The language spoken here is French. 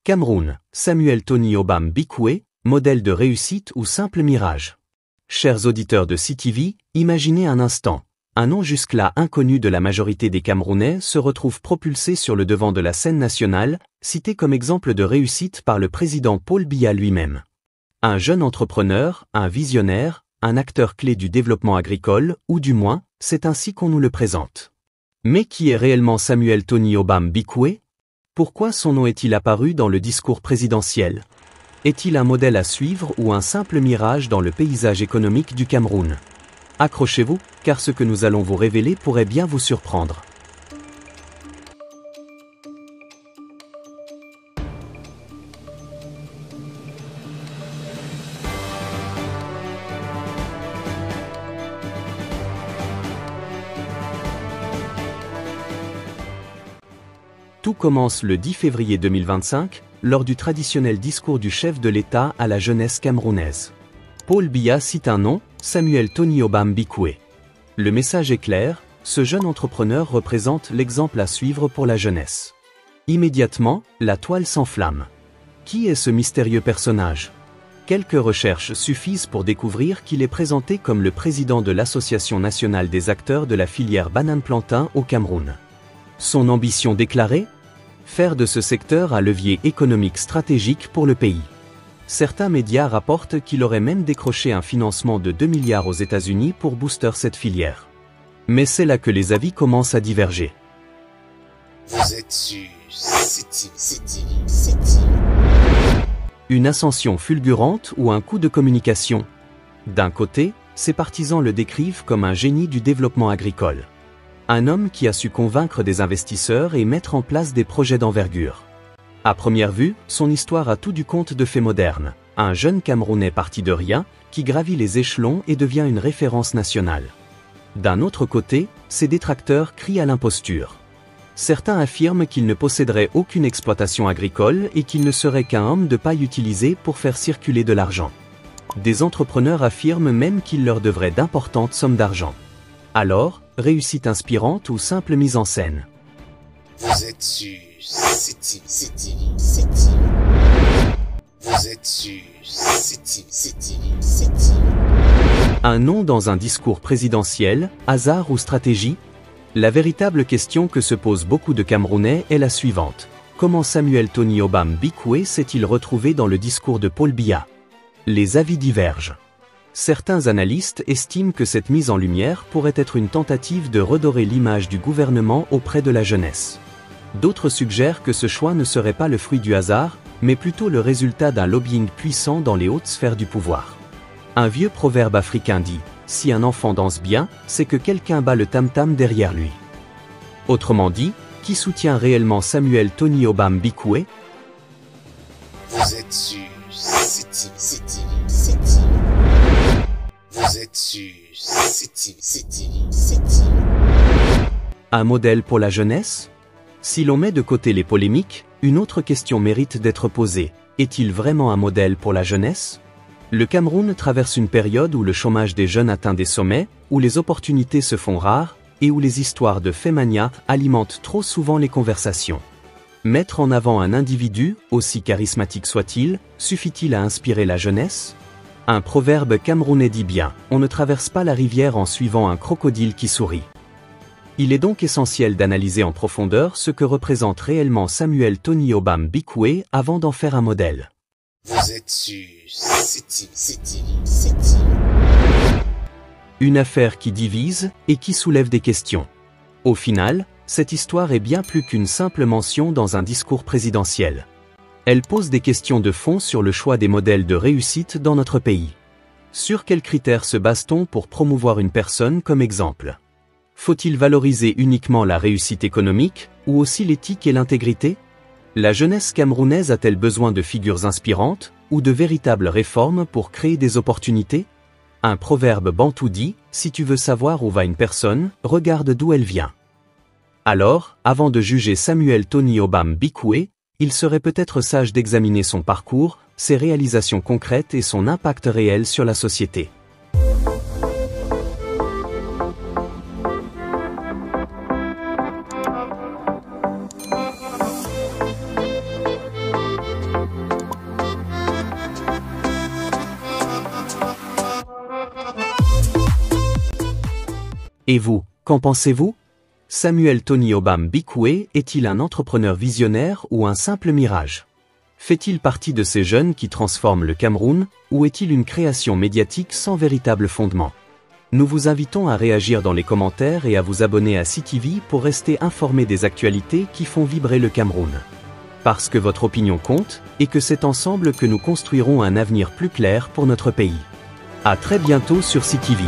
Cameroun, Samuel Tony Obam Bikwe, modèle de réussite ou simple mirage. Chers auditeurs de CTV, imaginez un instant. Un nom jusque-là inconnu de la majorité des Camerounais se retrouve propulsé sur le devant de la scène nationale, cité comme exemple de réussite par le président Paul Biya lui-même. Un jeune entrepreneur, un visionnaire, un acteur clé du développement agricole, ou du moins, c'est ainsi qu'on nous le présente. Mais qui est réellement Samuel Tony Obam Bikwe? Pourquoi son nom est-il apparu dans le discours présidentiel? Est-il un modèle à suivre ou un simple mirage dans le paysage économique du Cameroun? Accrochez-vous, car ce que nous allons vous révéler pourrait bien vous surprendre. Tout commence le 10 février 2025, lors du traditionnel discours du chef de l'État à la jeunesse camerounaise. Paul Biya cite un nom, Samuel Tony Obam Bikwe. Le message est clair, ce jeune entrepreneur représente l'exemple à suivre pour la jeunesse. Immédiatement, la toile s'enflamme. Qui est ce mystérieux personnage? Quelques recherches suffisent pour découvrir qu'il est présenté comme le président de l'Association nationale des acteurs de la filière banane-plantain au Cameroun. Son ambition déclarée? Faire de ce secteur un levier économique stratégique pour le pays. Certains médias rapportent qu'il aurait même décroché un financement de 2 milliards aux États-Unis pour booster cette filière. Mais c'est là que les avis commencent à diverger. Vous êtes sur CTV. Une ascension fulgurante ou un coup de communication? D'un côté, ses partisans le décrivent comme un génie du développement agricole. Un homme qui a su convaincre des investisseurs et mettre en place des projets d'envergure. À première vue, son histoire a tout du conte de fées moderne. Un jeune Camerounais parti de rien, qui gravit les échelons et devient une référence nationale. D'un autre côté, ses détracteurs crient à l'imposture. Certains affirment qu'il ne posséderait aucune exploitation agricole et qu'il ne serait qu'un homme de paille utilisé pour faire circuler de l'argent. Des entrepreneurs affirment même qu'il leur devrait d'importantes sommes d'argent. Alors, réussite inspirante ou simple mise en scène? Vous êtes sur CTV. Vous êtes sur CTV. Un nom dans un discours présidentiel, hasard ou stratégie? La véritable question que se posent beaucoup de Camerounais est la suivante. Comment Samuel Tony Obam Bikwe s'est-il retrouvé dans le discours de Paul Biya? Les avis divergent. Certains analystes estiment que cette mise en lumière pourrait être une tentative de redorer l'image du gouvernement auprès de la jeunesse. D'autres suggèrent que ce choix ne serait pas le fruit du hasard, mais plutôt le résultat d'un lobbying puissant dans les hautes sphères du pouvoir. Un vieux proverbe africain dit « Si un enfant danse bien, c'est que quelqu'un bat le tam-tam derrière lui ». Autrement dit, qui soutient réellement Samuel Tony Obam Bikwe? Vous êtes sur CTV. Vous êtes sur CTV. Un modèle pour la jeunesse? Si l'on met de côté les polémiques, une autre question mérite d'être posée. Est-il vraiment un modèle pour la jeunesse? Le Cameroun traverse une période où le chômage des jeunes atteint des sommets, où les opportunités se font rares, et où les histoires de Fémania alimentent trop souvent les conversations. Mettre en avant un individu, aussi charismatique soit-il, suffit-il à inspirer la jeunesse? Un proverbe camerounais dit bien, on ne traverse pas la rivière en suivant un crocodile qui sourit. Il est donc essentiel d'analyser en profondeur ce que représente réellement Samuel Tony Obam Bikwe avant d'en faire un modèle. Vous êtes sur CTV. Une affaire qui divise et qui soulève des questions. Au final, cette histoire est bien plus qu'une simple mention dans un discours présidentiel. Elle pose des questions de fond sur le choix des modèles de réussite dans notre pays. Sur quels critères se base-t-on pour promouvoir une personne comme exemple? Faut-il valoriser uniquement la réussite économique, ou aussi l'éthique et l'intégrité? La jeunesse camerounaise a-t-elle besoin de figures inspirantes, ou de véritables réformes pour créer des opportunités? Un proverbe bantou dit, si tu veux savoir où va une personne, regarde d'où elle vient. Alors, avant de juger Samuel Tony Obam Bikwe, il serait peut-être sage d'examiner son parcours, ses réalisations concrètes et son impact réel sur la société. Et vous, qu'en pensez-vous? Samuel Tony Obam Bikwe est-il un entrepreneur visionnaire ou un simple mirage? Fait-il partie de ces jeunes qui transforment le Cameroun, ou est-il une création médiatique sans véritable fondement? Nous vous invitons à réagir dans les commentaires et à vous abonner à CTV pour rester informé des actualités qui font vibrer le Cameroun. Parce que votre opinion compte, et que c'est ensemble que nous construirons un avenir plus clair pour notre pays. À très bientôt sur CTV.